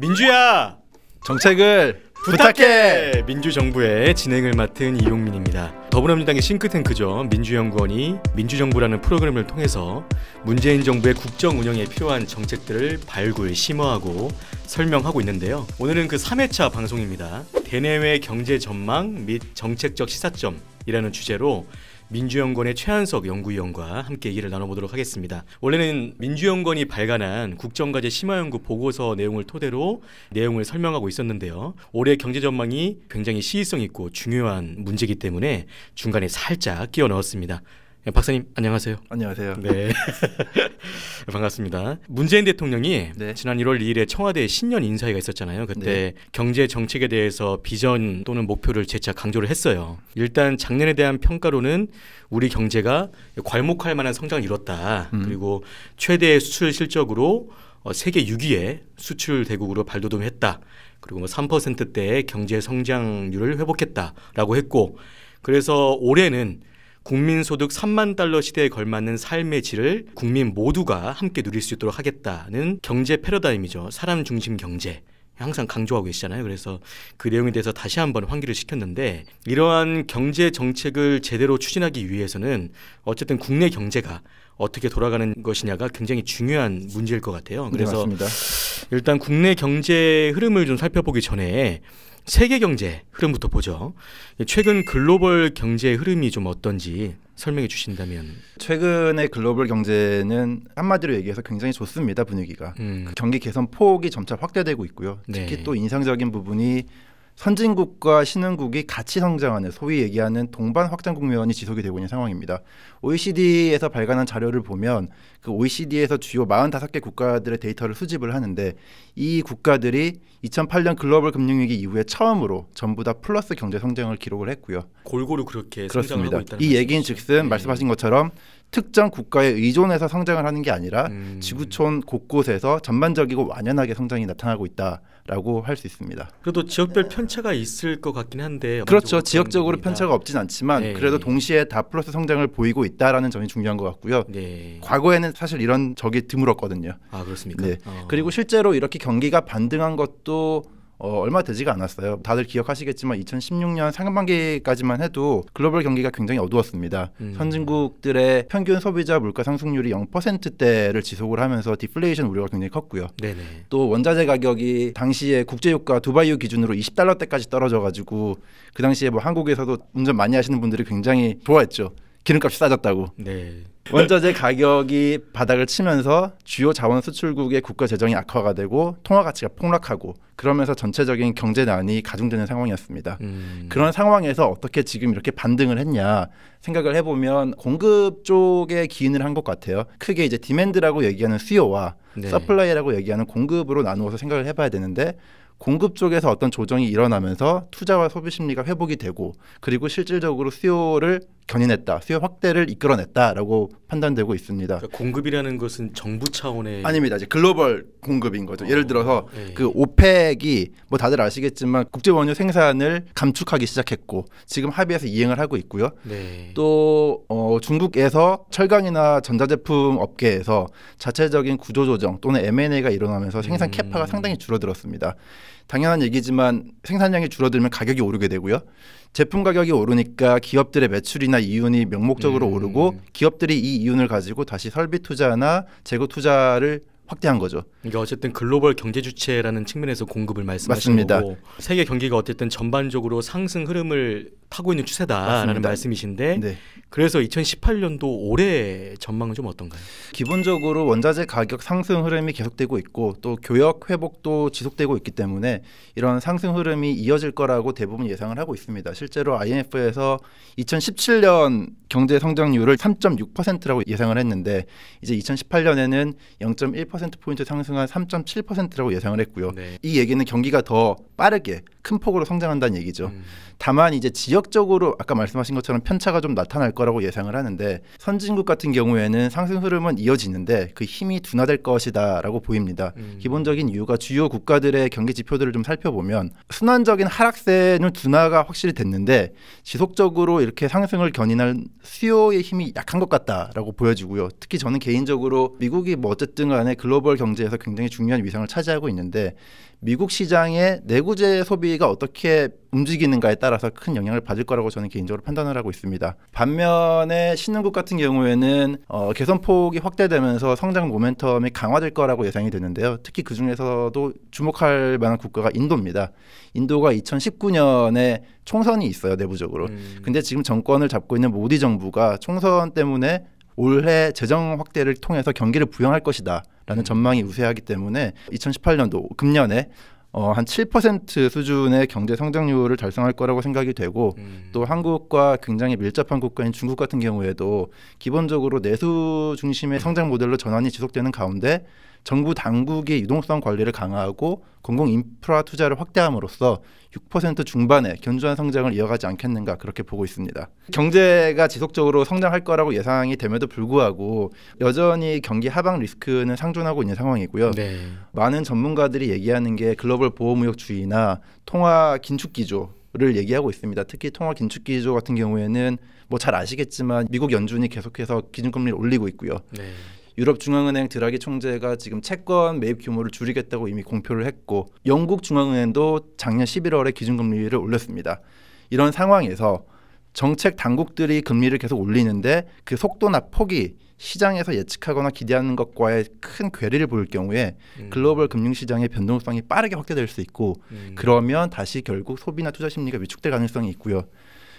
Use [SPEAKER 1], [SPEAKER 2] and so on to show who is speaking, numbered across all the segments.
[SPEAKER 1] 민주야,
[SPEAKER 2] 정책을 부탁해.
[SPEAKER 1] 민주정부의 진행을 맡은 이용민입니다. 더불어민주당의 싱크탱크죠. 민주연구원이 민주정부라는 프로그램을 통해서 문재인 정부의 국정 운영에 필요한 정책들을 발굴, 심화하고 설명하고 있는데요. 오늘은 그 3회차 방송입니다. 대내외 경제 전망 및 정책적 시사점이라는 주제로 민주연구원의 최한석 연구위원과 함께 얘기를 나눠보도록 하겠습니다. 원래는 민주연구원이 발간한 국정과제 심화연구 보고서 내용을 토대로 내용을 설명하고 있었는데요. 올해 경제 전망이 굉장히 시의성 있고 중요한 문제이기 때문에 중간에 살짝 끼워 넣었습니다. 박사님 안녕하세요.
[SPEAKER 2] 안녕하세요.
[SPEAKER 1] 네. 반갑습니다. 문재인 대통령이 지난 1월 2일에 청와대 신년 인사회가 있었잖아요. 그때 경제 정책에 대해서 비전 또는 목표를 재차 강조를 했어요. 일단 작년에 대한 평가로는 우리 경제가 괄목할 만한 성장을 이뤘다. 그리고 최대 수출 실적으로 세계 6위의 수출 대국으로 발돋움했다. 그리고 3%대의 경제 성장률을 회복했다라고 했고, 그래서 올해는 국민소득 3만 달러 시대에 걸맞는 삶의 질을 국민 모두가 함께 누릴 수 있도록 하겠다는 경제 패러다임이죠. 사람 중심 경제. 항상 강조하고 계시잖아요. 그래서 그 내용에 대해서 다시 한번 환기를 시켰는데, 이러한 경제 정책을 제대로 추진하기 위해서는 어쨌든 국내 경제가 어떻게 돌아가는 것이냐가 굉장히 중요한 문제일 것 같아요. 그래서
[SPEAKER 2] 맞습니다.
[SPEAKER 1] 일단 국내 경제 흐름을 좀 살펴보기 전에 세계 경제 흐름부터 보죠. 최근 글로벌 경제 흐름이 좀 어떤지 설명해 주신다면.
[SPEAKER 2] 최근의 글로벌 경제는 한마디로 얘기해서 굉장히 좋습니다. 분위기가. 경기 개선 폭이 점차 확대되고 있고요. 특히 또 인상적인 부분이 선진국과 신흥국이 같이 성장하는 소위 얘기하는 동반 확장 국면이 지속이 되고 있는 상황입니다. OECD에서 발간한 자료를 보면 그 OECD에서 주요 45개 국가들의 데이터를 수집을 하는데, 이 국가들이 2008년 글로벌 금융위기 이후에 처음으로 전부 다 플러스 경제 성장을 기록을 했고요.
[SPEAKER 1] 골고루 그렇게
[SPEAKER 2] 그렇습니다.
[SPEAKER 1] 성장하고 있다는
[SPEAKER 2] 이 얘기인 즉슨 말씀하신 것처럼 특정 국가에 의존해서 성장을 하는 게 아니라 지구촌 곳곳에서 전반적이고 완연하게 성장이 나타나고 있다라고 할 수 있습니다.
[SPEAKER 1] 그래도 지역별 편차가 있을 것 같긴 한데.
[SPEAKER 2] 그렇죠. 지역적으로 편차가 없진 않지만 그래도 동시에 다 플러스 성장을 보이고 있다라는 점이 중요한 것 같고요. 과거에는 사실 이런 적이 드물었거든요.
[SPEAKER 1] 아, 그렇습니까?
[SPEAKER 2] 그리고 실제로 이렇게 경기가 반등한 것도 얼마 되지가 않았어요. 다들 기억하시겠지만 2016년 상반기까지만 해도 글로벌 경기가 굉장히 어두웠습니다. 선진국들의 평균 소비자 물가 상승률이 0%대를 지속을 하면서 디플레이션 우려가 굉장히 컸고요. 또 원자재 가격이 당시에 국제유가 두바이유 기준으로 20달러대까지 떨어져가지고 그 당시에 뭐 한국에서도 운전 많이 하시는 분들이 굉장히 좋아했죠. 기름값이 싸졌다고. 원자재 가격이 바닥을 치면서 주요 자원 수출국의 국가 재정이 악화가 되고 통화 가치가 폭락하고, 그러면서 전체적인 경제난이 가중되는 상황이었습니다. 그런 상황에서 어떻게 지금 이렇게 반등을 했냐 생각을 해보면 공급 쪽에 기인을 한 것 같아요. 크게 이제 디맨드라고 얘기하는 수요와 서플라이라고 얘기하는 공급으로 나누어서 생각을 해봐야 되는데, 공급 쪽에서 어떤 조정이 일어나면서 투자와 소비 심리가 회복이 되고, 그리고 실질적으로 수요를 견인했다, 수요 확대를 이끌어냈다라고 판단되고 있습니다.
[SPEAKER 1] 그러니까 공급이라는 것은 정부 차원의
[SPEAKER 2] 아닙니다. 이제 글로벌 공급인 거죠. 예를 들어서 그 오펙이 뭐 다들 아시겠지만 국제 원유 생산을 감축하기 시작했고 지금 합의해서 이행을 하고 있고요. 또 중국에서 철강이나 전자제품 업계에서 자체적인 구조조정 또는 M&A가 일어나면서 생산 캐파가 상당히 줄어들었습니다. 당연한 얘기지만 생산량이 줄어들면 가격이 오르게 되고요. 제품 가격이 오르니까 기업들의 매출이나 이윤이 명목적으로 오르고, 기업들이 이 이윤을 가지고 다시 설비 투자나 재고 투자를 확대한 거죠.
[SPEAKER 1] 그러니까 어쨌든 글로벌 경제 주체라는 측면에서 공급을 말씀하시는 거고, 세계 경기가 어쨌든 전반적으로 상승 흐름을 타고 있는 추세다라는 말씀이신데, 그래서 2018년도 올해 전망은 좀 어떤가요?
[SPEAKER 2] 기본적으로 원자재 가격 상승 흐름이 계속되고 있고, 또 교역 회복도 지속되고 있기 때문에 이런 상승 흐름이 이어질 거라고 대부분 예상을 하고 있습니다. 실제로 IMF에서 2017년 경제 성장률을 3.6%라고 예상을 했는데, 이제 2018년에는 0.1%포인트 상승한 3.7%라고 예상을 했고요. 이 얘기는 경기가 더 빠르게 큰 폭으로 성장한다는 얘기죠. 다만 이제 지역적으로 아까 말씀하신 것처럼 편차가 좀 나타날 거라고 예상을 하는데, 선진국 같은 경우에는 상승 흐름은 이어지는데 그 힘이 둔화될 것이다라고 보입니다. 기본적인 이유가 주요 국가들의 경기 지표들을 좀 살펴보면 순환적인 하락세는 둔화가 확실히 됐는데, 지속적으로 이렇게 상승을 견인할 수요의 힘이 약한 것 같다라고 보여지고요. 특히 저는 개인적으로 미국이 뭐 어쨌든 간에 글로벌 경제에서 굉장히 중요한 위상을 차지하고 있는데, 미국 시장의 내구재 소비가 어떻게 움직이는가에 따라서 큰 영향을 받을 거라고 저는 개인적으로 판단을 하고 있습니다. 반면에 신흥국 같은 경우에는 개선폭이 확대되면서 성장 모멘텀이 강화될 거라고 예상이 되는데요. 특히 그중에서도 주목할 만한 국가가 인도입니다. 인도가 2019년에 총선이 있어요, 내부적으로. 근데 지금 정권을 잡고 있는 모디 정부가 총선 때문에 올해 재정 확대를 통해서 경기를 부양할 것이다 라는 전망이 우세하기 때문에 2018년도 금년에 한 7% 수준의 경제 성장률을 달성할 거라고 생각이 되고 또 한국과 굉장히 밀접한 국가인 중국 같은 경우에도 기본적으로 내수 중심의 성장 모델로 전환이 지속되는 가운데 정부 당국이 유동성 관리를 강화하고 공공 인프라 투자를 확대함으로써 6% 중반의 견조한 성장을 이어가지 않겠는가 그렇게 보고 있습니다. 경제가 지속적으로 성장할 거라고 예상이 됨에도 불구하고 여전히 경기 하방 리스크는 상존하고 있는 상황이고요. 네. 많은 전문가들이 얘기하는 게 글로벌 보호무역주의나 통화 긴축 기조를 얘기하고 있습니다. 특히 통화 긴축 기조 같은 경우에는 뭐 잘 아시겠지만 미국 연준이 계속해서 기준금리를 올리고 있고요. 네. 유럽 중앙은행 드라기 총재가 지금 채권 매입 규모를 줄이겠다고 이미 공표를 했고 영국 중앙은행도 작년 11월에 기준금리를 올렸습니다. 이런 상황에서 정책 당국들이 금리를 계속 올리는데 그 속도나 폭이 시장에서 예측하거나 기대하는 것과의 큰 괴리를 보일 경우에 글로벌 금융시장의 변동성이 빠르게 확대될 수 있고 그러면 다시 결국 소비나 투자 심리가 위축될 가능성이 있고요.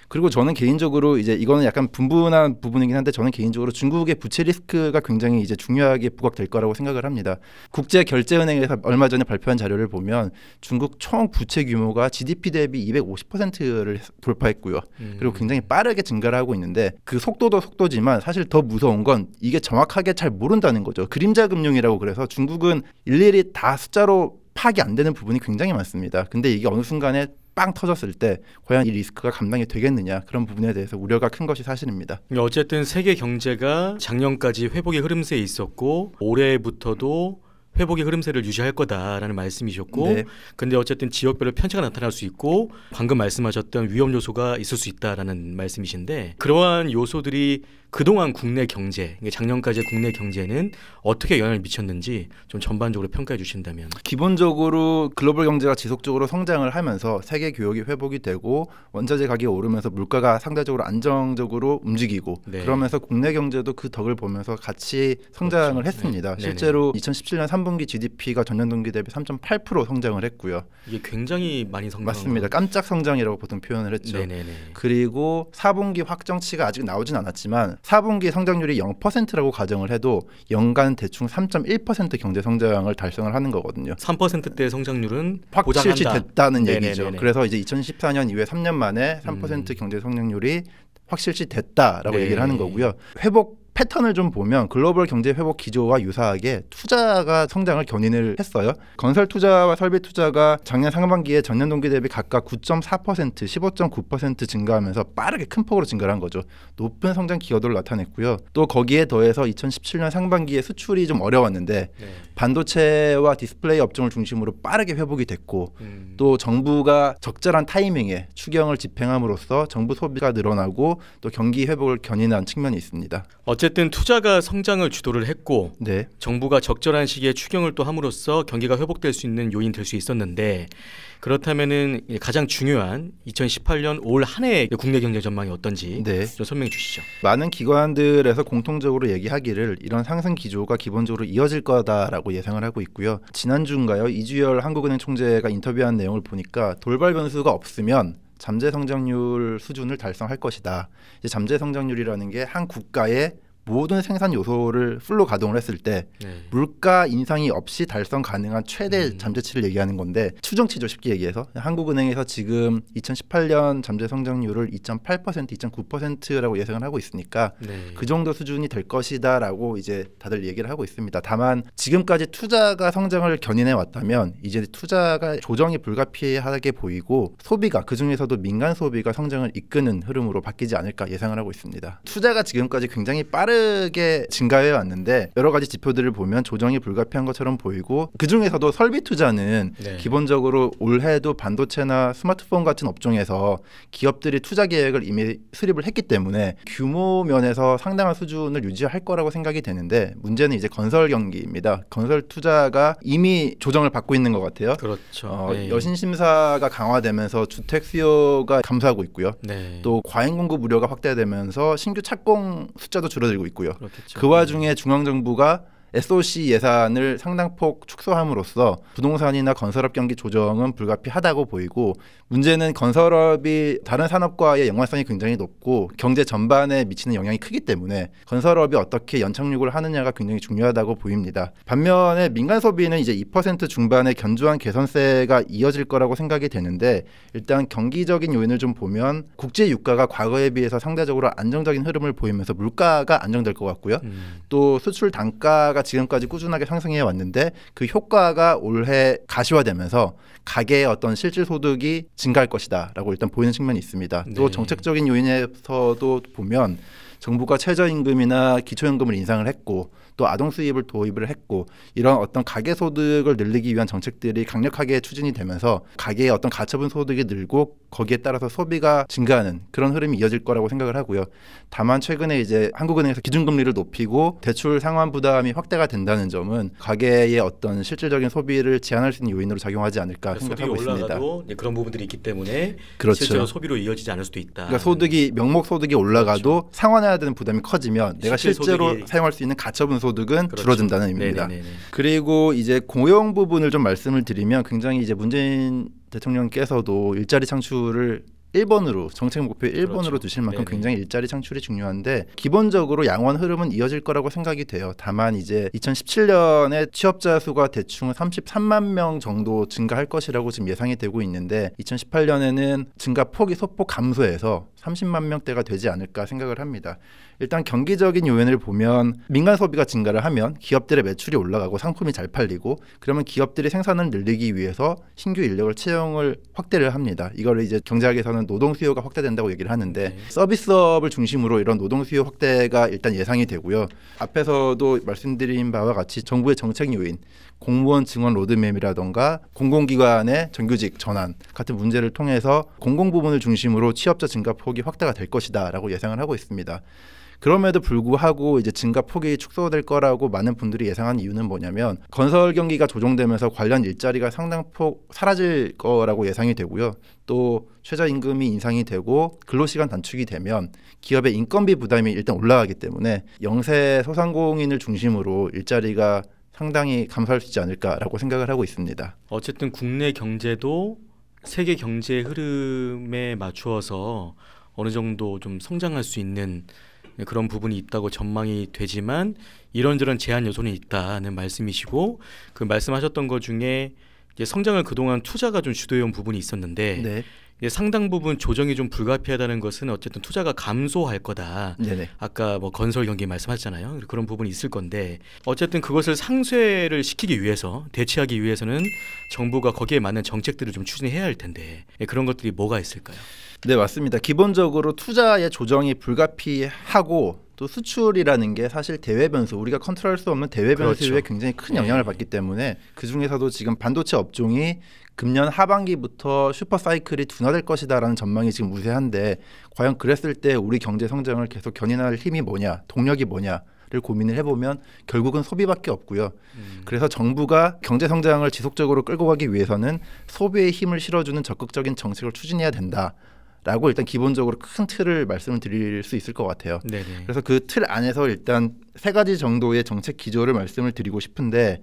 [SPEAKER 2] 그리고 저는 개인적으로 이제 이거는 약간 분분한 부분이긴 한데 저는 개인적으로 중국의 부채 리스크가 굉장히 이제 중요하게 부각될 거라고 생각을 합니다. 국제결제은행에서 얼마 전에 발표한 자료를 보면 중국 총 부채 규모가 GDP 대비 250%를 돌파했고요. 그리고 굉장히 빠르게 증가를 하고 있는데 그 속도도 속도지만 사실 더 무서운 건 이게 정확하게 잘 모른다는 거죠. 그림자 금융이라고 그래서 중국은 일일이 다 숫자로 파악이 안 되는 부분이 굉장히 많습니다. 근데 이게 어느 순간에 빵 터졌을 때 과연 이 리스크가 감당이 되겠느냐 그런 부분에 대해서 우려가 큰 것이 사실입니다.
[SPEAKER 1] 어쨌든 세계 경제가 작년까지 회복의 흐름세에 있었고 올해부터도 회복의 흐름세를 유지할 거다라는 말씀이셨고 네. 근데 어쨌든 지역별로 편차가 나타날 수 있고 방금 말씀하셨던 위험 요소가 있을 수 있다라는 말씀이신데 그러한 요소들이 그동안 국내 경제, 작년까지의 국내 경제는 어떻게 영향을 미쳤는지 좀 전반적으로 평가해 주신다면.
[SPEAKER 2] 기본적으로 글로벌 경제가 지속적으로 성장을 하면서 세계 교역이 회복이 되고 원자재 가격이 오르면서 물가가 상대적으로 안정적으로 움직이고 네. 그러면서 국내 경제도 그 덕을 보면서 같이 성장을 그렇죠. 했습니다. 네. 실제로 2017년 3분기 GDP가 전년 동기 대비 3.8% 성장을 했고요.
[SPEAKER 1] 이게 굉장히 많이 성장한
[SPEAKER 2] 맞습니다. 깜짝 성장이라고 보통 표현을 했죠. 네네네. 그리고 4분기 확정치가 아직 나오진 않았지만 4분기 성장률이 0%라고 가정을 해도 연간 대충 3.1% 경제 성장을 달성을 하는 거거든요.
[SPEAKER 1] 3%대 성장률은
[SPEAKER 2] 확실시
[SPEAKER 1] 보장한다.
[SPEAKER 2] 됐다는
[SPEAKER 1] 네네네네.
[SPEAKER 2] 얘기죠. 그래서 이제 2014년 이후에 3년 만에 3% 경제 성장률이 확실시 됐다라고
[SPEAKER 1] 네.
[SPEAKER 2] 얘기를 하는 거고요. 회복 패턴을 좀 보면 글로벌 경제 회복 기조와 유사하게 투자가 성장을 견인을 했어요. 건설 투자와 설비 투자가 작년 상반기에 전년 동기 대비 각각 9.4%, 15.9% 증가하면서 빠르게 큰 폭으로 증가를 한 거죠. 높은 성장 기여도를 나타냈고요. 또 거기에 더해서 2017년 상반기에 수출이 좀 어려웠는데 네. 반도체와 디스플레이 업종을 중심으로 빠르게 회복이 됐고 또 정부가 적절한 타이밍에 추경을 집행함으로써 정부 소비가 늘어나고 또 경기 회복을 견인한 측면이 있습니다.
[SPEAKER 1] 어쨌든 투자가 성장을 주도를 했고
[SPEAKER 2] 네.
[SPEAKER 1] 정부가 적절한 시기에 추경을 또 함으로써 경기가 회복될 수 있는 요인 될 수 있었는데 그렇다면은 가장 중요한 2018년 올 한 해의 국내 경제 전망이 어떤지
[SPEAKER 2] 네.
[SPEAKER 1] 좀 설명해 주시죠.
[SPEAKER 2] 많은 기관들에서 공통적으로 얘기하기를 이런 상승 기조가 기본적으로 이어질 거다라고 예상을 하고 있고요. 지난주인가요? 이주열 한국은행 총재가 인터뷰한 내용을 보니까 돌발 변수가 없으면 잠재 성장률 수준을 달성할 것이다. 이제 잠재 성장률이라는 게 한 국가의 모든 생산 요소를 풀로 가동을 했을 때 물가 인상이 없이 달성 가능한 최대 잠재치를 얘기하는 건데 추정치죠. 쉽게 얘기해서 한국은행에서 지금 2018년 잠재 성장률을 2.8%, 2.9%라고 예상을 하고 있으니까 그 정도 수준이 될 것이다라고 이제 다들 얘기를 하고 있습니다. 다만 지금까지 투자가 성장을 견인해 왔다면 이제 투자가 조정이 불가피하게 보이고 소비가 그중에서도 민간 소비가 성장을 이끄는 흐름으로 바뀌지 않을까 예상을 하고 있습니다. 투자가 지금까지 굉장히 빠르게 빠르게 증가해 왔는데 여러 가지 지표들을 보면 조정이 불가피한 것처럼 보이고 그중에서도 설비 투자는 네. 기본적으로 올해도 반도체나 스마트폰 같은 업종에서 기업들이 투자 계획을 이미 수립을 했기 때문에 규모 면에서 상당한 수준을 유지할 거라고 생각이 되는데 문제는 이제 건설 경기입니다. 건설 투자가 이미 조정을 받고 있는 것 같아요.
[SPEAKER 1] 그렇죠. 네.
[SPEAKER 2] 여신 심사가 강화되면서 주택 수요가 감소하고 있고요. 네. 또 과잉 공급 우려가 확대되면서 신규 착공 숫자도 줄어들고 있고요. 그렇겠죠. 그 와중에 중앙정부가 SOC 예산을 상당폭 축소함으로써 부동산이나 건설업 경기 조정은 불가피하다고 보이고 문제는 건설업이 다른 산업과의 연관성이 굉장히 높고 경제 전반에 미치는 영향이 크기 때문에 건설업이 어떻게 연착륙을 하느냐가 굉장히 중요하다고 보입니다. 반면에 민간 소비는 이제 2% 중반의 견조한 개선세가 이어질 거라고 생각이 되는데 일단 경기적인 요인을 좀 보면 국제 유가가 과거에 비해서 상대적으로 안정적인 흐름을 보이면서 물가가 안정될 것 같고요. 또 수출 단가가 지금까지 꾸준하게 상승해 왔는데 그 효과가 올해 가시화되면서 가계의 어떤 실질 소득이 증가할 것이다라고 일단 보이는 측면이 있습니다. 네. 또 정책적인 요인에서도 보면 정부가 최저임금이나 기초연금을 인상을 했고 또 아동 수입을 도입을 했고 이런 어떤 가계 소득을 늘리기 위한 정책들이 강력하게 추진이 되면서 가계의 어떤 가처분 소득이 늘고 거기에 따라서 소비가 증가하는 그런 흐름이 이어질 거라고 생각을 하고요. 다만 최근에 이제 한국은행에서 기준금리를 높이고 대출 상환 부담이 확대가 된다는 점은 가계의 어떤 실질적인 소비를 제한할 수 있는 요인으로 작용하지 않을까 생각하고 있습니다.
[SPEAKER 1] 소비가 올라가도 그런 부분들이 있기 때문에
[SPEAKER 2] 그렇죠.
[SPEAKER 1] 실제로 소비로 이어지지 않을 수도 있다.
[SPEAKER 2] 그러니까 소득이 명목 소득이 올라가도 그렇죠. 상환해야 되는 부담이 커지면 내가 실제로 사용할 수 있는 가처분 소득은 그렇죠. 줄어든다는 의미입니다. 네네네네. 그리고 이제 고용 부분을 좀 말씀을 드리면 굉장히 이제 문재인 대통령께서도 일자리 창출을 1번으로 정책 목표 1번으로 그렇죠. 두실 만큼 네네. 굉장히 일자리 창출이 중요한데 기본적으로 양원 흐름은 이어질 거라고 생각이 돼요. 다만 이제 2017년에 취업자 수가 대충 33만 명 정도 증가할 것이라고 지금 예상이 되고 있는데 2018년에는 증가 폭이 소폭 감소해서 30만 명대가 되지 않을까 생각을 합니다. 일단 경기적인 요인을 보면 민간 소비가 증가를 하면 기업들의 매출이 올라가고 상품이 잘 팔리고 그러면 기업들이 생산을 늘리기 위해서 신규 인력을 채용을 확대를 합니다. 이거를 이제 경제학에서는 노동 수요가 확대된다고 얘기를 하는데 서비스업을 중심으로 이런 노동 수요 확대가 일단 예상이 되고요. 앞에서도 말씀드린 바와 같이 정부의 정책 요인 공무원 증원 로드맵이라던가 공공기관의 정규직 전환 같은 문제를 통해서 공공 부문을 중심으로 취업자 증가 폭이 확대가 될 것이다라고 예상을 하고 있습니다. 그럼에도 불구하고 이제 증가 폭이 축소될 거라고 많은 분들이 예상한 이유는 뭐냐면 건설 경기가 조정되면서 관련 일자리가 상당폭 사라질 거라고 예상이 되고요. 또 최저임금이 인상이 되고 근로시간 단축이 되면 기업의 인건비 부담이 일단 올라가기 때문에 영세 소상공인을 중심으로 일자리가 상당히 감소할 수 있지 않을까라고 생각을 하고 있습니다.
[SPEAKER 1] 어쨌든 국내 경제도 세계 경제 흐름에 맞추어서 어느 정도 좀 성장할 수 있는 그런 부분이 있다고 전망이 되지만 이런저런 제한 요소는 있다는 말씀이시고 그 말씀하셨던 것 중에 이제 성장을 그동안 투자가 좀 주도해온 부분이 있었는데 네. 이제 상당 부분 조정이 좀 불가피하다는 것은 어쨌든 투자가 감소할 거다. 네네. 아까 뭐 건설 경기 말씀하셨잖아요. 그런 부분이 있을 건데 어쨌든 그것을 상쇄를 시키기 위해서 대체하기 위해서는 정부가 거기에 맞는 정책들을 좀 추진해야 할 텐데 그런 것들이 뭐가 있을까요?
[SPEAKER 2] 네, 맞습니다. 기본적으로 투자의 조정이 불가피하고 또 수출이라는 게 사실 대외 변수, 우리가 컨트롤할 수 없는 대외 변수에 그렇죠. 굉장히 큰 영향을 받기 때문에 그중에서도 지금 반도체 업종이 금년 하반기부터 슈퍼 사이클이 둔화될 것이다라는 전망이 지금 우세한데 과연 그랬을 때 우리 경제 성장을 계속 견인할 힘이 뭐냐, 동력이 뭐냐 를 고민을 해보면 결국은 소비밖에 없고요. 그래서 정부가 경제 성장을 지속적으로 끌고 가기 위해서는 소비의 힘을 실어주는 적극적인 정책을 추진해야 된다라고 일단 기본적으로 큰 틀을 말씀을 드릴 수 있을 것 같아요. 네네. 그래서 그 틀 안에서 일단 3가지 정도의 정책 기조를 말씀을 드리고 싶은데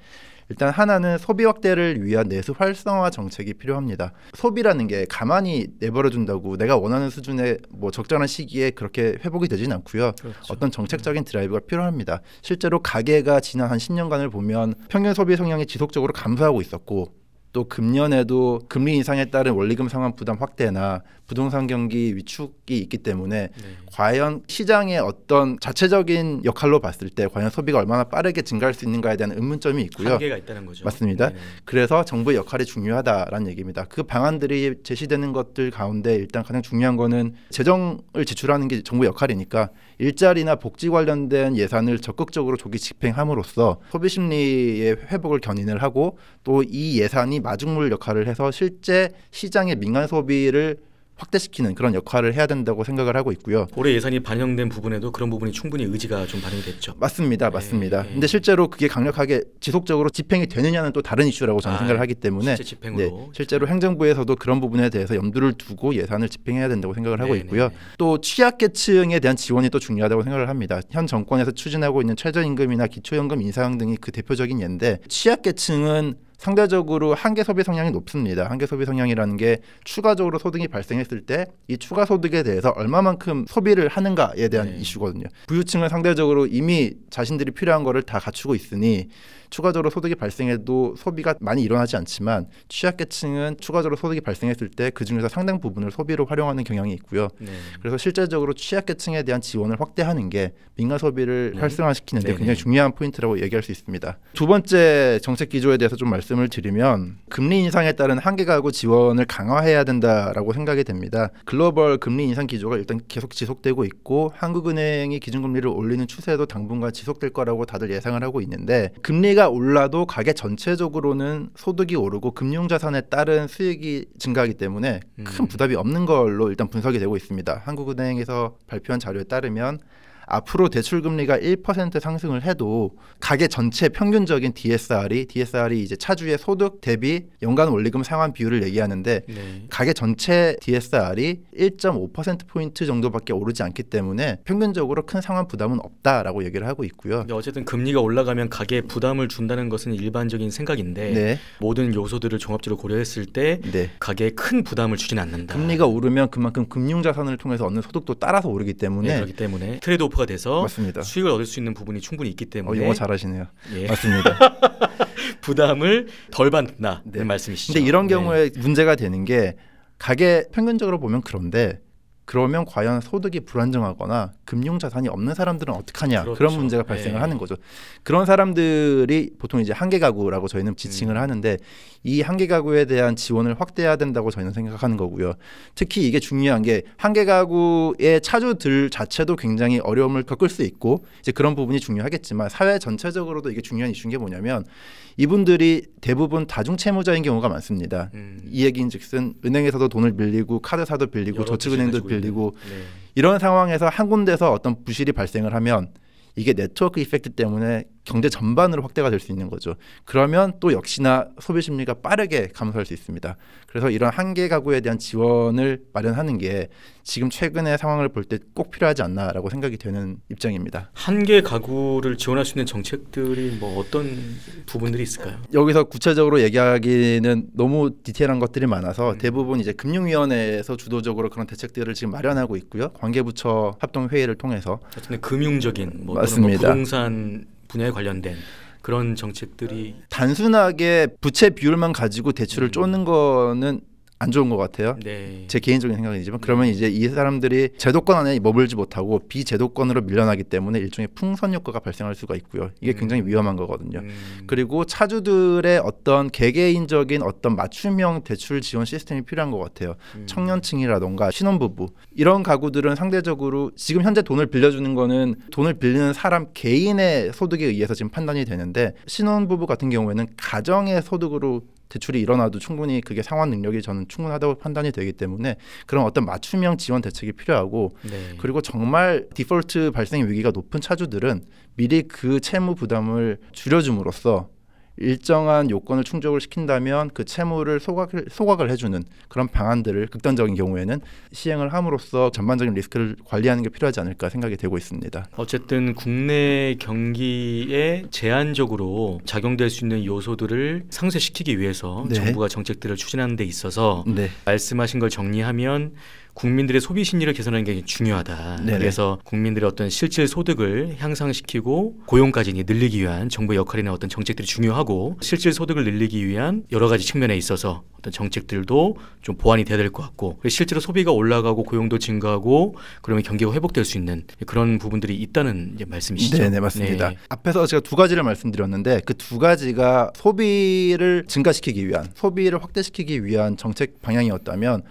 [SPEAKER 2] 일단 하나는 소비 확대를 위한 내수 활성화 정책이 필요합니다. 소비라는 게 가만히 내버려 둔다고 내가 원하는 수준의 뭐 적절한 시기에 그렇게 회복이 되지는 않고요. 그렇죠. 어떤 정책적인 드라이브가 필요합니다. 실제로 가계가 지난 한 10년간을 보면 평균 소비 성향이 지속적으로 감소하고 있었고 또 금년에도 금리 인상에 따른 원리금 상환 부담 확대나 부동산 경기 위축이 있기 때문에 과연 시장의 어떤 자체적인 역할로 봤을 때 과연 소비가 얼마나 빠르게 증가할 수 있는가에 대한 의문점이 있고요.
[SPEAKER 1] 한계가 있다는 거죠.
[SPEAKER 2] 맞습니다. 그래서 정부의 역할이 중요하다라는 얘기입니다. 그 방안들이 제시되는 것들 가운데 일단 가장 중요한 거는 재정을 지출하는 게 정부의 역할이니까 일자리나 복지 관련된 예산을 적극적으로 조기 집행함으로써 소비 심리의 회복을 견인을 하고 또 이 예산이 마중물 역할을 해서 실제 시장의 민간 소비를 확대시키는 그런 역할을 해야 된다고 생각을 하고 있고요.
[SPEAKER 1] 올해 예산이 반영된 부분에도 그런 부분이 충분히 의지가 좀 반영이 됐죠.
[SPEAKER 2] 맞습니다. 근데 실제로 그게 강력하게 지속적으로 집행이 되느냐는 또 다른 이슈라고 저는 생각을 하기 때문에
[SPEAKER 1] 실제 집행으로
[SPEAKER 2] 실제로 행정부에서도 그런 부분에 대해서 염두를 두고 예산을 집행해야 된다고 생각을 하고 있고요. 또 취약계층에 대한 지원이 또 중요하다고 생각을 합니다. 현 정권에서 추진하고 있는 최저임금이나 기초연금 인상 등이 그 대표적인 예인데 취약계층은 상대적으로 한계 소비 성향이 높습니다. 한계 소비 성향이라는 게 추가적으로 소득이 발생했을 때 이 추가 소득에 대해서 얼마만큼 소비를 하는가에 대한 이슈거든요. 부유층은 상대적으로 이미 자신들이 필요한 거를 다 갖추고 있으니 추가적으로 소득이 발생해도 소비가 많이 일어나지 않지만 취약계층은 추가적으로 소득이 발생했을 때 그중에서 상당 부분을 소비로 활용하는 경향이 있고요. 그래서 실제적으로 취약계층에 대한 지원을 확대하는 게 민간 소비를 활성화시키는 데 굉장히 중요한 포인트라고 얘기할 수 있습니다. 두 번째 정책 기조에 대해서 좀 말씀을 드리면 금리 인상에 따른 한계 가구 지원을 강화해야 된다라고 생각이 됩니다. 글로벌 금리 인상 기조가 일단 계속 지속되고 있고 한국은행이 기준금리를 올리는 추세도 당분간 지속될 거라고 다들 예상을 하고 있는데 금리가 올라도 가계 전체적으로는 소득이 오르고 금융자산에 따른 수익이 증가하기 때문에 큰 부담이 없는 걸로 일단 분석이 되고 있습니다. 한국은행에서 발표한 자료에 따르면 앞으로 대출금리가 1% 상승을 해도 가계 전체 평균적인 DSR이 이제 차주의 소득 대비 연간 원리금 상환 비율을 얘기하는데 가계 전체 DSR이 1.5%포인트 정도밖에 오르지 않기 때문에 평균적으로 큰 상환 부담은 없다라고 얘기를 하고 있고요.
[SPEAKER 1] 어쨌든 금리가 올라가면 가계에 부담을 준다는 것은 일반적인 생각인데 모든 요소들을 종합적으로 고려했을 때 가계에 큰 부담을 주진 않는다.
[SPEAKER 2] 금리가 오르면 그만큼 금융자산을 통해서 얻는 소득도 따라서 오르기 때문에
[SPEAKER 1] 그렇기 때문에 트레이드오프 가 돼서
[SPEAKER 2] 맞습니다.
[SPEAKER 1] 수익을 얻을 수 있는 부분이 충분히 있기 때문에
[SPEAKER 2] 영어 잘하시네요. 맞습니다.
[SPEAKER 1] 부담을 덜 받는다는 말씀이시죠.
[SPEAKER 2] 근데 이런 경우에 문제가 되는 게 가계 평균적으로 보면 그러면 과연 소득이 불안정하거나 금융자산이 없는 사람들은 어떡하냐 그런 문제가 발생을 하는 거죠. 그런 사람들이 보통 이제 한계 가구라고 저희는 지칭을 하는데 이 한계 가구에 대한 지원을 확대해야 된다고 저희는 생각하는 거고요. 특히 이게 중요한 게 한계 가구의 차주들 자체도 굉장히 어려움을 겪을 수 있고 이제 그런 부분이 중요하겠지만 사회 전체적으로도 이게 중요한 이슈인 게 뭐냐면 이분들이 대부분 다중채무자인 경우가 많습니다. 이 얘기인즉슨 은행에서도 돈을 빌리고 카드사도 빌리고 저축은행도 빌리고 이런 상황에서 한 군데서 어떤 부실이 발생을 하면 이게 네트워크 이펙트 때문에 경제 전반으로 확대가 될 수 있는 거죠. 그러면 또 역시나 소비 심리가 빠르게 감소할 수 있습니다. 그래서 이런 한계 가구에 대한 지원을 마련하는 게 지금 최근의 상황을 볼 때 꼭 필요하지 않나라고 생각이 되는 입장입니다.
[SPEAKER 1] 한계 가구를 지원할 수 있는 정책들이 뭐 어떤 부분들이 있을까요?
[SPEAKER 2] 여기서 구체적으로 얘기하기는 너무 디테일한 것들이 많아서 대부분 이제 금융위원회에서 주도적으로 그런 대책들을 지금 마련하고 있고요. 관계부처 합동 회의를 통해서
[SPEAKER 1] 금융적인
[SPEAKER 2] 맞습니다.
[SPEAKER 1] 뭐 부동산 분야에 관련된 그런 정책들이
[SPEAKER 2] 단순하게 부채 비율만 가지고 대출을 쫓는 거는 안 좋은 것 같아요. 제 개인적인 생각이지만 그러면 이제 이 사람들이 제도권 안에 머물지 못하고 비제도권으로 밀려나기 때문에 일종의 풍선 효과가 발생할 수가 있고요. 이게 굉장히 위험한 거거든요. 그리고 차주들의 어떤 개개인적인 어떤 맞춤형 대출 지원 시스템이 필요한 것 같아요. 청년층이라던가 신혼부부 이런 가구들은 상대적으로 지금 현재 돈을 빌려주는 거는 돈을 빌리는 사람 개인의 소득에 의해서 지금 판단이 되는데 신혼부부 같은 경우에는 가정의 소득으로 대출이 일어나도 충분히 그게 상환 능력이 저는 충분하다고 판단이 되기 때문에 그런 어떤 맞춤형 지원 대책이 필요하고 그리고 정말 디폴트 발생 위기가 높은 차주들은 미리 그 채무 부담을 줄여줌으로써 일정한 요건을 충족을 시킨다면 그 채무를 소각을 해주는 그런 방안들을 극단적인 경우에는 시행을 함으로써 전반적인 리스크를 관리하는 게 필요하지 않을까 생각이 되고 있습니다.
[SPEAKER 1] 어쨌든 국내 경기에 제한적으로 작용될 수 있는 요소들을 상쇄시키기 위해서 정부가 정책들을 추진하는 데 있어서 말씀하신 걸 정리하면 국민들의 소비 심리를 개선하는 게 중요하다.
[SPEAKER 2] 네네.
[SPEAKER 1] 그래서 국민들의 어떤 실질 소득을 향상시키고 고용까지 늘리기 위한 정부의 역할이나 어떤 정책들이 중요하고 실질 소득을 늘리기 위한 여러 가지 측면에 있어서 어떤 정책들도 좀 보완이 돼야 될 것 같고 실제로 소비가 올라가고 고용도 증가하고 그러면 경기가 회복될 수 있는 그런 부분들이 있다는 이제 말씀이시죠?
[SPEAKER 2] 네, 맞습니다.
[SPEAKER 1] 네.
[SPEAKER 2] 앞에서 제가 두 가지를 말씀드렸는데 그 두 가지가 소비를 증가시키기 위한 소비를 확대시키기 위한 정책 방향이었다면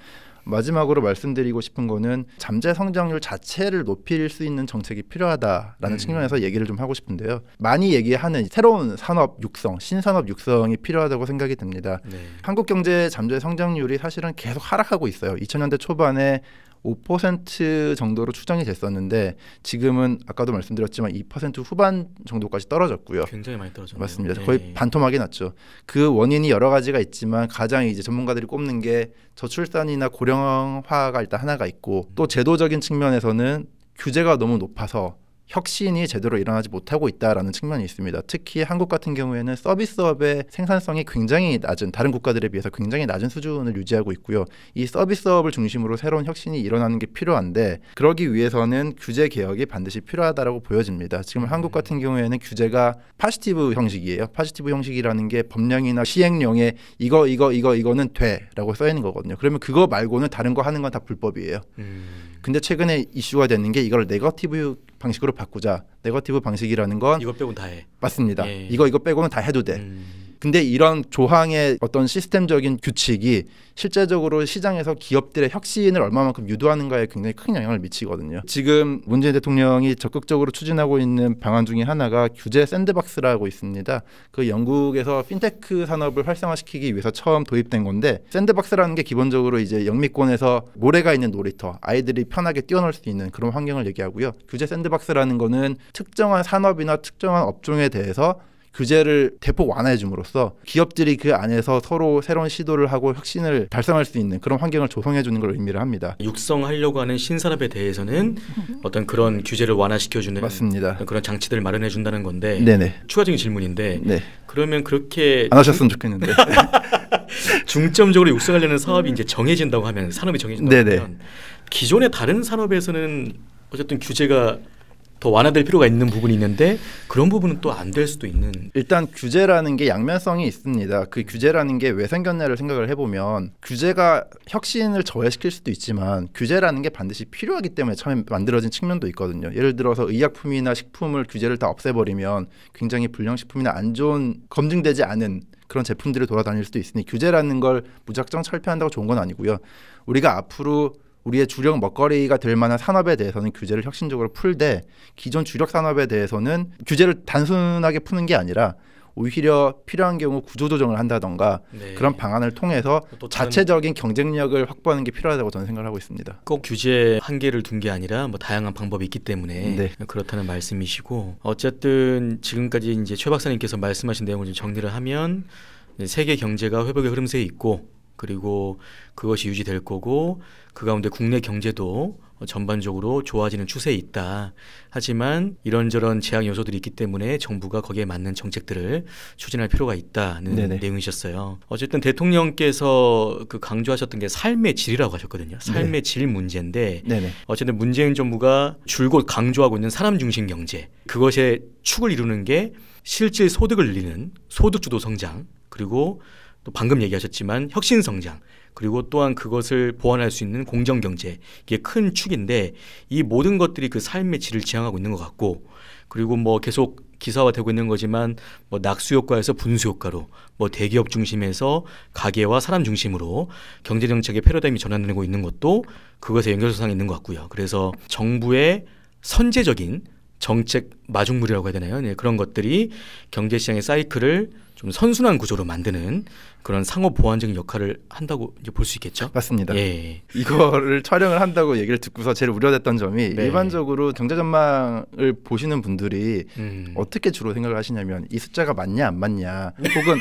[SPEAKER 2] 마지막으로 말씀드리고 싶은 거는 잠재 성장률 자체를 높일 수 있는 정책이 필요하다라는 측면에서 얘기를 좀 하고 싶은데요. 많이 얘기하는 새로운 산업 육성, 신산업 육성이 필요하다고 생각이 듭니다.
[SPEAKER 1] 네.
[SPEAKER 2] 한국 경제 잠재 성장률이 사실은 계속 하락하고 있어요. 2000년대 초반에 5% 정도로 추정이 됐었는데 지금은 아까도 말씀드렸지만 2% 후반 정도까지 떨어졌고요.
[SPEAKER 1] 굉장히 많이 떨어졌네요.
[SPEAKER 2] 맞습니다.
[SPEAKER 1] 네.
[SPEAKER 2] 거의 반토막이 났죠. 그 원인이 여러 가지가 있지만 가장 이제 전문가들이 꼽는 게 저출산이나 고령화가 일단 하나가 있고 또 제도적인 측면에서는 규제가 너무 높아서 혁신이 제대로 일어나지 못하고 있다라는 측면이 있습니다. 특히 한국 같은 경우에는 서비스업의 생산성이 굉장히 낮은 다른 국가들에 비해서 굉장히 낮은 수준을 유지하고 있고요. 이 서비스업을 중심으로 새로운 혁신이 일어나는 게 필요한데 그러기 위해서는 규제 개혁이 반드시 필요하다라고 보여집니다. 지금 한국 같은 경우에는 규제가 파지티브 형식이에요. 파지티브 형식이라는 게 법령이나 시행령에 이거는 돼라고 써 있는 거거든요. 그러면 그거 말고는 다른 거 하는 건 다 불법이에요. 근데 최근에 이슈가 되는 게 이걸 네거티브 방식으로 바꾸자. 네거티브 방식이라는 건
[SPEAKER 1] 이거 빼고는 다 해.
[SPEAKER 2] 맞습니다.
[SPEAKER 1] 예.
[SPEAKER 2] 이거 빼고는 다 해도 돼. 근데 이런 조항의 어떤 시스템적인 규칙이 실제적으로 시장에서 기업들의 혁신을 얼마만큼 유도하는가에 굉장히 큰 영향을 미치거든요. 지금 문재인 대통령이 적극적으로 추진하고 있는 방안 중에 하나가 규제 샌드박스라고 있습니다. 그 영국에서 핀테크 산업을 활성화시키기 위해서 처음 도입된 건데 샌드박스라는 게 기본적으로 이제 영미권에서 모래가 있는 놀이터, 아이들이 편하게 뛰어놀 수 있는 그런 환경을 얘기하고요. 규제 샌드박스라는 거는 특정한 산업이나 특정한 업종에 대해서 규제를 대폭 완화해 줌으로써 기업들이 그 안에서 서로 새로운 시도를 하고 혁신을 달성할 수 있는 그런 환경을 조성해 주는 걸 의미를 합니다.
[SPEAKER 1] 육성하려고 하는 신산업에 대해서는 어떤 그런 규제를 완화시켜주는
[SPEAKER 2] 맞습니다.
[SPEAKER 1] 그런 장치들을 마련해 준다는 건데
[SPEAKER 2] 네네.
[SPEAKER 1] 추가적인 질문인데
[SPEAKER 2] 네.
[SPEAKER 1] 그러면 그렇게
[SPEAKER 2] 안 하셨으면 좋겠는데
[SPEAKER 1] 중점적으로 육성하려는 사업이 이제 정해진다고 하면 산업이 정해진다고
[SPEAKER 2] 네네.
[SPEAKER 1] 하면 기존의 다른 산업에서는 어쨌든 규제가 더 완화될 필요가 있는 부분이 있는데 그런 부분은 또 안 될 수도 있는.
[SPEAKER 2] 일단 규제라는 게 양면성이 있습니다. 그 규제라는 게 왜 생겼냐를 생각을 해보면 규제가 혁신을 저해시킬 수도 있지만 규제라는 게 반드시 필요하기 때문에 처음에 만들어진 측면도 있거든요. 예를 들어서 의약품이나 식품을 규제를 다 없애버리면 굉장히 불량식품이나 안 좋은 검증되지 않은 그런 제품들이 돌아다닐 수도 있으니 규제라는 걸 무작정 철폐한다고 좋은 건 아니고요. 우리가 앞으로 우리의 주력 먹거리가 될 만한 산업에 대해서는 규제를 혁신적으로 풀되 기존 주력 산업에 대해서는 규제를 단순하게 푸는 게 아니라 오히려 필요한 경우 구조조정을 한다던가
[SPEAKER 1] 네.
[SPEAKER 2] 그런 방안을 통해서 자체적인 경쟁력을 확보하는 게 필요하다고 저는 생각을 하고 있습니다.
[SPEAKER 1] 꼭 규제 한계를 둔 게 아니라 뭐 다양한 방법이 있기 때문에
[SPEAKER 2] 네.
[SPEAKER 1] 그렇다는 말씀이시고 어쨌든 지금까지 이제 최 박사님께서 말씀하신 내용을 좀 정리를 하면 세계 경제가 회복의 흐름세에 있고 그리고 그것이 유지될 거고 그 가운데 국내 경제도 전반적으로 좋아지는 추세에 있다. 하지만 이런저런 제약 요소들이 있기 때문에 정부가 거기에 맞는 정책들을 추진할 필요가 있다는
[SPEAKER 2] 네네.
[SPEAKER 1] 내용이셨어요. 어쨌든 대통령께서 그 강조하셨던 게 삶의 질이라고 하셨거든요. 삶의 질 문제인데
[SPEAKER 2] 네네.
[SPEAKER 1] 어쨌든 문재인 정부가 줄곧 강조하고 있는 사람 중심 경제 그것의 축을 이루는 게 실질 소득을 늘리는 소득주도 성장 그리고 또 방금 얘기하셨지만 혁신 성장 그리고 또한 그것을 보완할 수 있는 공정 경제 이게 큰 축인데 이 모든 것들이 그 삶의 질을 지향하고 있는 것 같고 그리고 뭐 계속 기사화되고 있는 거지만 뭐 낙수 효과에서 분수 효과로 뭐 대기업 중심에서 가계와 사람 중심으로 경제 정책의 패러다임이 전환되고 있는 것도 그것의 연결선상에 있는 것 같고요. 그래서 정부의 선제적인 정책 마중물이라고 해야 되나요? 네, 그런 것들이 경제시장의 사이클을 좀 선순환 구조로 만드는 그런 상호 보완적인 역할을 한다고 이제 볼 수 있겠죠.
[SPEAKER 2] 맞습니다.
[SPEAKER 1] 예.
[SPEAKER 2] 이거를 촬영을 한다고 얘기를 듣고서 제일 우려됐던 점이
[SPEAKER 1] 네.
[SPEAKER 2] 일반적으로 경제 전망을 보시는 분들이 어떻게 주로 생각을 하시냐면 이 숫자가 맞냐 안 맞냐 혹은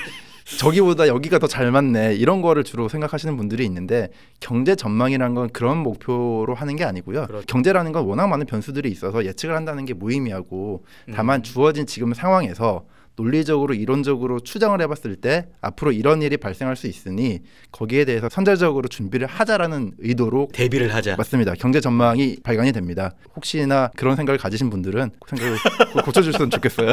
[SPEAKER 2] 저기보다 여기가 더 잘 맞네 이런 거를 주로 생각하시는 분들이 있는데 경제 전망이라는 건 그런 목표로 하는 게 아니고요.
[SPEAKER 1] 그렇죠.
[SPEAKER 2] 경제라는 건 워낙 많은 변수들이 있어서 예측을 한다는 게 무의미하고 다만 주어진 지금 상황에서 논리적으로 이론적으로 추정을 해봤을 때 앞으로 이런 일이 발생할 수 있으니 거기에 대해서 선제적으로 준비를 하자라는 의도로
[SPEAKER 1] 대비를 하자.
[SPEAKER 2] 맞습니다. 경제 전망이 발간이 됩니다. 혹시나 그런 생각을 가지신 분들은 생각을 고쳐주셨으면 좋겠어요.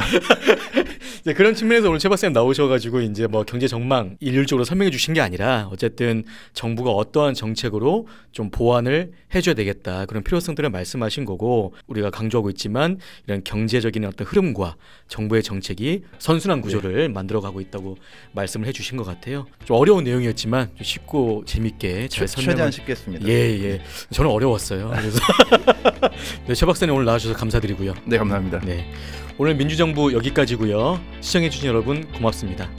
[SPEAKER 1] 네, 그런 측면에서 오늘 최 박사님 나오셔가지고 이제 뭐 경제 전망 일률적으로 설명해 주신 게 아니라 어쨌든 정부가 어떠한 정책으로 좀 보완을 해줘야 되겠다 그런 필요성들을 말씀하신 거고 우리가 강조하고 있지만 이런 경제적인 어떤 흐름과 정부의 정책이 선순환 구조를 만들어가고 있다고 말씀을 해주신 것 같아요. 좀 어려운 내용이었지만 좀 쉽고 재밌게 잘 설명을
[SPEAKER 2] 최대한 쉽게 했습니다.
[SPEAKER 1] 예. 저는 어려웠어요. 그래서 네, 최 박사님 오늘 나와주셔서 감사드리고요.
[SPEAKER 2] 네, 감사합니다.
[SPEAKER 1] 네, 오늘 민주정부 여기까지고요. 시청해주신 여러분 고맙습니다.